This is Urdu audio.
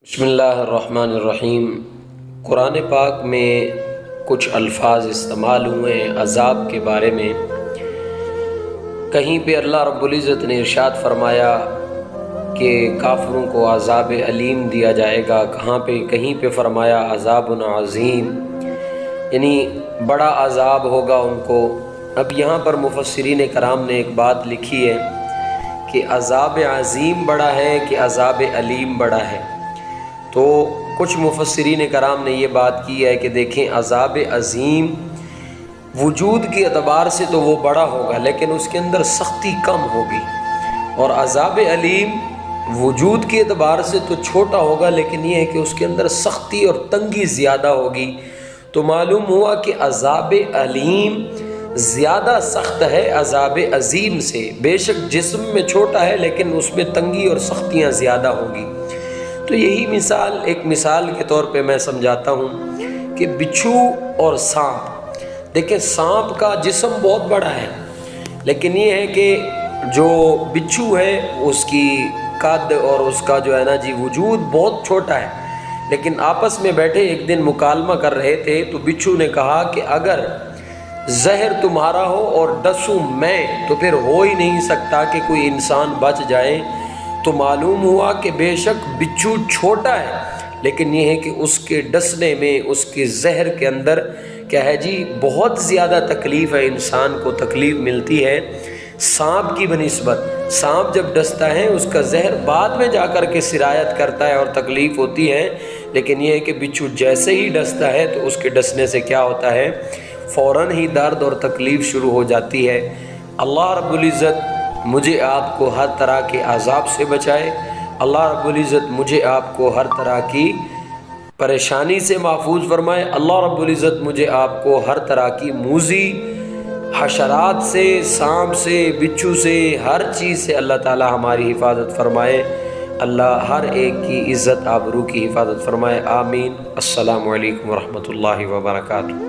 بسم اللہ الرحمن الرحیم۔ قرآن پاک میں کچھ الفاظ استعمال ہوئے ہیں عذاب کے بارے میں۔ کہیں پہ اللہ رب العزت نے ارشاد فرمایا کہ کافروں کو عذاب علیم دیا جائے گا، کہیں پہ فرمایا عذاب عظیم، یعنی بڑا عذاب ہوگا ان کو۔ اب یہاں پر مفسرین کرام نے ایک بات لکھی ہے کہ عذاب عظیم بڑا ہے کہ عذاب علیم بڑا ہے۔ تو کچھ مفسرین کرام نے یہ بات کی ہے کہ دیکھیں، عذاب عظیم وجود کے اعتبار سے تو وہ بڑا ہوگا لیکن اس کے اندر سختی کم ہوگی، اور عذاب علیم وجود کے اعتبار سے تو چھوٹا ہوگا لیکن یہ ہے کہ اس کے اندر سختی اور تنگی زیادہ ہوگی۔ تو معلوم ہوا کہ عذاب علیم زیادہ سخت ہے عذاب عظیم سے، بے شک جسم میں چھوٹا ہے لیکن اس میں تنگی اور سختیاں زیادہ ہوگی۔ تو یہی مثال، ایک مثال کے طور پہ میں سمجھاتا ہوں کہ بچھو اور سانپ۔ دیکھیں، سانپ کا جسم بہت بڑا ہے لیکن یہ ہے کہ جو بچھو ہے اس کی قد اور اس کا جو ہے نا وجود بہت چھوٹا ہے، لیکن آپس میں بیٹھے ایک دن مکالمہ کر رہے تھے تو بچھو نے کہا کہ اگر زہر تمہارا ہو اور ڈسوں میں تو پھر ہو ہی نہیں سکتا کہ کوئی انسان بچ جائے۔ تو معلوم ہوا کہ بے شک بچھو چھوٹا ہے لیکن یہ ہے کہ اس کے ڈسنے میں، اس کے زہر کے اندر کیا ہے بہت زیادہ تکلیف ہے، انسان کو تکلیف ملتی ہے سانپ کی بنسبت۔ سانپ جب ڈستا ہے اس کا زہر بعد میں جا کر کے سرایت کرتا ہے اور تکلیف ہوتی ہے، لیکن یہ ہے کہ بچھو جیسے ہی ڈستا ہے تو اس کے ڈسنے سے کیا ہوتا ہے، فوراً ہی درد اور تکلیف شروع ہو جاتی ہے۔ اللہ رب العزت مجھے آپ کو ہر طرح کے عذاب سے بچائے، اللہ رب العزت مجھے آپ کو ہر طرح کی پریشانی سے محفوظ فرمائے، اللہ رب العزت مجھے آپ کو ہر طرح کی موذی حشرات سے، سانپ سے، بچھو سے، ہر چیز سے اللہ تعالی ہماری حفاظت فرمائے۔ اللہ ہر ایک کی عزت آبرو کی حفاظت فرمائے، آمین۔ السلام علیکم ورحمۃ اللہ وبرکاتہ۔